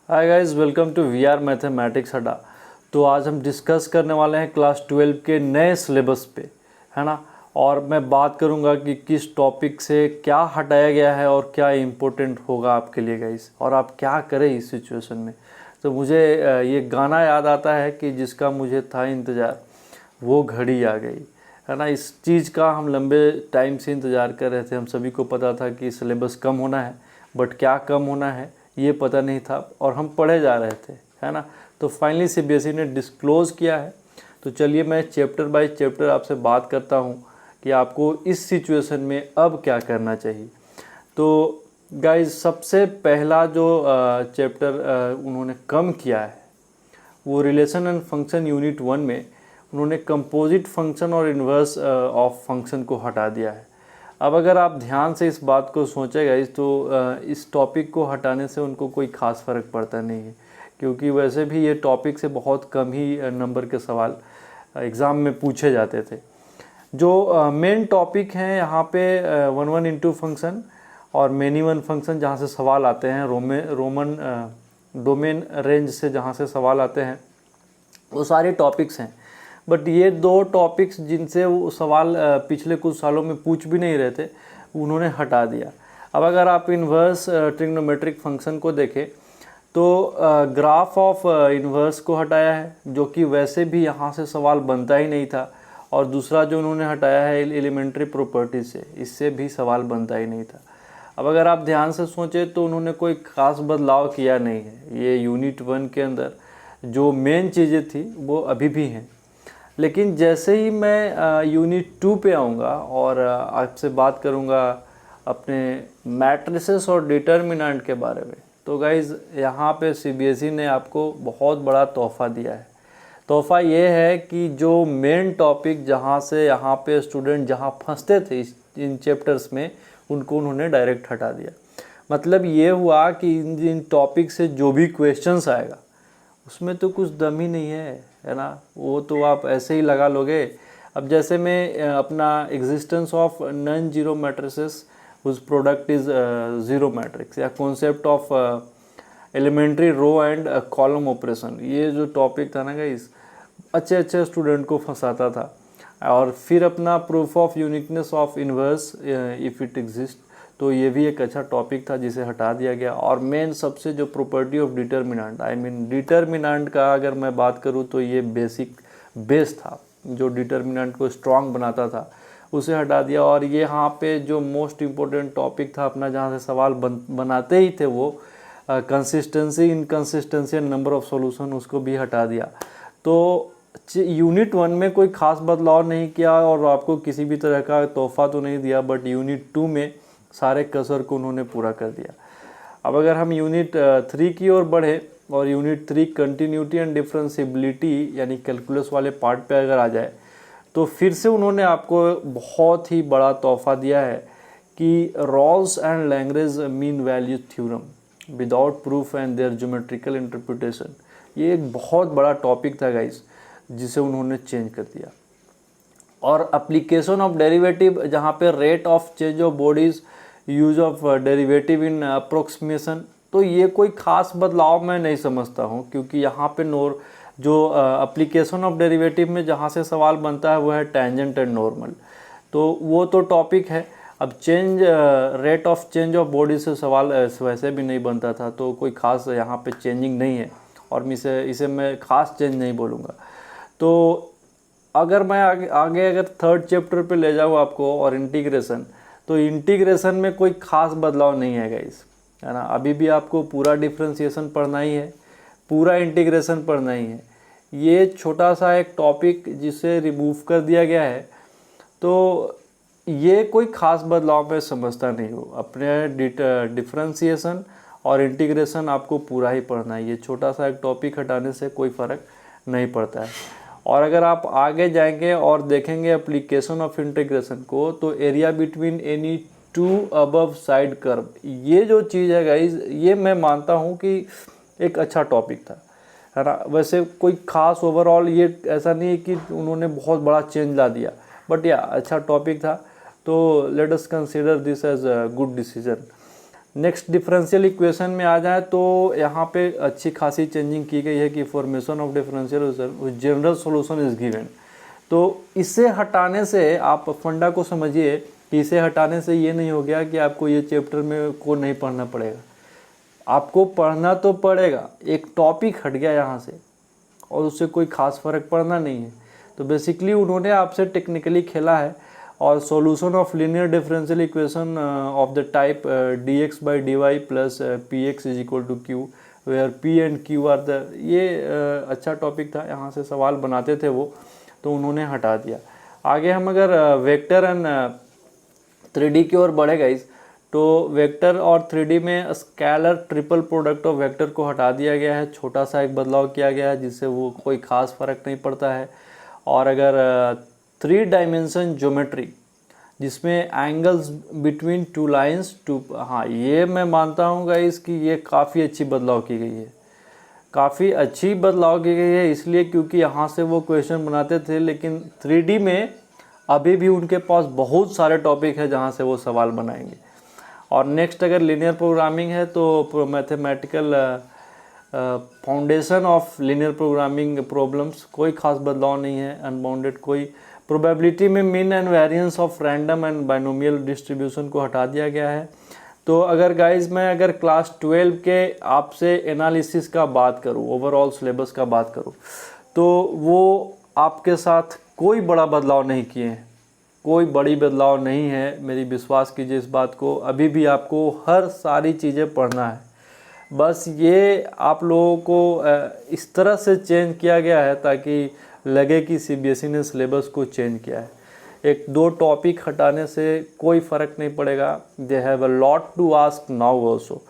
Hi guys, welcome to we are mathematics Adda. तो आज हम डिस्कस करने वाले हैं क्लास 12 के नए सिलेबस पे, है ना। और मैं बात करूंगा कि किस टॉपिक से क्या हटाया गया है और क्या इम्पोर्टेंट होगा आपके लिए गाइस, और आप क्या करें इस सिचुएशन में। तो मुझे ये गाना याद आता है कि जिसका मुझे था इंतज़ार, वो घड़ी आ गई, है ना। इस चीज़ का हम लंबे टाइम से इंतज़ार कर रहे थे। हम सभी को पता था कि सिलेबस कम होना है, बट क्या कम होना है ये पता नहीं था और हम पढ़े जा रहे थे, है ना। तो फाइनली सीबीएसई ने डिस्क्लोज़ किया है। तो चलिए मैं चैप्टर बाय चैप्टर आपसे बात करता हूँ कि आपको इस सिचुएशन में अब क्या करना चाहिए। तो गाइस, सबसे पहला जो चैप्टर उन्होंने कम किया है वो रिलेशन एंड फंक्शन यूनिट 1 में उन्होंने कंपोजिट फंक्शन और इन्वर्स ऑफ फंक्शन को हटा दिया है। अब अगर आप ध्यान से इस बात को सोचेगा तो इस टॉपिक को हटाने से उनको कोई ख़ास फ़र्क पड़ता नहीं है, क्योंकि वैसे भी ये टॉपिक से बहुत कम ही नंबर के सवाल एग्ज़ाम में पूछे जाते थे। जो मेन टॉपिक हैं यहाँ पे 1 इंटू फंक्शन और मेनी वन फंक्शन, जहाँ से सवाल आते हैं रोमन डोमेन रेंज से जहाँ से सवाल आते हैं, वो सारे टॉपिक्स हैं। बट ये दो टॉपिक्स जिनसे वो सवाल पिछले कुछ सालों में पूछ भी नहीं रहे थे, उन्होंने हटा दिया। अब अगर आप इन्वर्स ट्रिग्नोमेट्रिक फंक्शन को देखें तो ग्राफ ऑफ इन्वर्स को हटाया है, जो कि वैसे भी यहाँ से सवाल बनता ही नहीं था। और दूसरा जो उन्होंने हटाया है एलिमेंट्री प्रॉपर्टीज से, इससे भी सवाल बनता ही नहीं था। अब अगर आप ध्यान से सोचें तो उन्होंने कोई ख़ास बदलाव किया नहीं है। ये यूनिट 1 के अंदर जो मेन चीज़ें थी वो अभी भी हैं। लेकिन जैसे ही मैं यूनिट 2 पे आऊँगा और आपसे बात करूँगा अपने मैट्रिसेस और डिटर्मिनेंट के बारे में, तो गाइज़ यहाँ पे सीबीएसई ने आपको बहुत बड़ा तोहफ़ा दिया है। तोहफ़ा ये है कि जो मेन टॉपिक जहाँ से यहाँ पे स्टूडेंट जहाँ फंसते थे इन चैप्टर्स में, उनको उन्होंने डायरेक्ट हटा दिया। मतलब ये हुआ कि इन टॉपिक से जो भी क्वेश्चंस आएगा उसमें तो कुछ दम ही नहीं है ना। वो तो आप ऐसे ही लगा लोगे। अब जैसे मैं अपना existence of non zero matrices whose product is zero matrix, या concept of elementary row and column operation, ये जो टॉपिक था ना गाइस, अच्छे स्टूडेंट को फंसाता था। और फिर अपना proof of uniqueness of inverse if it exist, तो ये भी एक अच्छा टॉपिक था जिसे हटा दिया गया। और मेन सबसे जो property of determinant, I mean determinant का अगर मैं बात करूँ तो ये बेसिक बेस था जो डिटर्मिनेंट को स्ट्रांग बनाता था, उसे हटा दिया। और ये यहाँ पे जो मोस्ट इम्पोर्टेंट टॉपिक था अपना, जहाँ से सवाल बनाते ही थे, वो consistency, inconsistency and number of solution, उसको भी हटा दिया। तो यूनिट 1 में कोई ख़ास बदलाव नहीं किया और आपको किसी भी तरह का तोहफ़ा तो नहीं दिया, बट यूनिट 2 में सारे कसर को उन्होंने पूरा कर दिया। अब अगर हम यूनिट 3 की ओर बढ़े और यूनिट 3 कंटिन्यूटी एंड डिफरेंशिएबिलिटी यानी कैलकुलस वाले पार्ट पे अगर आ जाए, तो फिर से उन्होंने आपको बहुत ही बड़ा तोहफ़ा दिया है कि Rolle's and Lagrange mean value theorem without proof and their geometrical interpretation. ये एक बहुत बड़ा टॉपिक था गाइस, जिसे उन्होंने चेंज कर दिया। और एप्लीकेशन ऑफ डेरिवेटिव, जहाँ पे rate of change of bodies, use of derivative in approximation, तो ये कोई ख़ास बदलाव मैं नहीं समझता हूँ, क्योंकि यहाँ पे जो एप्लीकेशन ऑफ डेरिवेटिव में जहाँ से सवाल बनता है वो है टेंजेंट एंड नॉर्मल, तो वो तो टॉपिक है। अब change rate of change of body से सवाल वैसे भी नहीं बनता था, तो कोई ख़ास यहाँ पे चेंजिंग नहीं है, और इसे मैं ख़ास चेंज नहीं बोलूँगा। तो अगर मैं आगे अगर थर्ड चैप्टर पे ले जाऊँ आपको और इंटीग्रेशन, तो इंटीग्रेशन में कोई ख़ास बदलाव नहीं है गाइस, है ना। अभी भी आपको पूरा डिफरेंशिएशन पढ़ना ही है, पूरा इंटीग्रेशन पढ़ना ही है। ये छोटा सा एक टॉपिक जिसे रिमूव कर दिया गया है, तो ये कोई ख़ास बदलाव मैं समझता नहीं हूँ। अपने डिफरेंशिएशन और इंटीग्रेशन आपको पूरा ही पढ़ना है। ये छोटा सा एक टॉपिक हटाने से कोई फ़र्क नहीं पड़ता है। और अगर आप आगे जाएंगे और देखेंगे एप्लीकेशन ऑफ इंटीग्रेशन को, तो area between any two above side curve, ये जो चीज़ है गाइज, ये मैं मानता हूँ कि एक अच्छा टॉपिक था, है ना। वैसे कोई ख़ास ओवरऑल ये ऐसा नहीं है कि उन्होंने बहुत बड़ा चेंज ला दिया, बट या अच्छा टॉपिक था। तो let us consider this as a good decision. Next differential equation में आ जाए तो यहाँ पे अच्छी खासी चेंजिंग की गई है कि formation of differential general solution is given. तो इसे हटाने से आप फंडा को समझिए कि इसे हटाने से ये नहीं हो गया कि आपको ये चैप्टर में को नहीं पढ़ना पड़ेगा, आपको पढ़ना तो पड़ेगा, एक टॉपिक हट गया यहाँ से और उससे कोई खास फर्क पड़ना नहीं है। तो बेसिकली उन्होंने आपसे टेक्निकली खेला है और solution of linear differential equation of the type dx by dy plus px is equal to q where p and q are the, ये अच्छा टॉपिक था, यहाँ से सवाल बनाते थे वो, तो उन्होंने हटा दिया। आगे हम अगर वेक्टर एंड 3D की ओर बढ़े गाइस, तो वेक्टर और 3D में scalar triple product of vector को हटा दिया गया है, छोटा सा एक बदलाव किया गया है जिससे वो कोई खास फर्क नहीं पड़ता है। और अगर 3 डायमेंशन ज्योमेट्री जिसमें angles between two lines two, हाँ ये मैं मानता हूँ गाइस कि ये काफ़ी अच्छी बदलाव की गई है, काफ़ी अच्छी बदलाव की गई है, इसलिए क्योंकि यहाँ से वो क्वेश्चन बनाते थे, लेकिन 3D में अभी भी उनके पास बहुत सारे टॉपिक है जहाँ से वो सवाल बनाएंगे। और नेक्स्ट अगर लीनियर प्रोग्रामिंग है तो mathematical foundation of linear programming problems, कोई खास बदलाव नहीं है, अनबाउंडेड कोई, प्रोबेबिलिटी में mean and variance of random and binomial distribution को हटा दिया गया है। तो अगर गाइज मैं अगर क्लास 12 के आपसे एनालिसिस का बात करूँ, ओवरऑल सिलेबस का बात करूँ, तो वो आपके साथ कोई बड़ा बदलाव नहीं किए हैं, कोई बड़ी बदलाव नहीं है, मेरी विश्वास कीजिए इस बात को। अभी भी आपको हर सारी चीज़ें पढ़ना है, बस ये आप लोगों को इस तरह से चेंज किया गया है ताकि लगे कि CBSE ने सिलेबस को चेंज किया है। एक दो टॉपिक हटाने से कोई फ़र्क नहीं पड़ेगा। They have a lot to ask now also.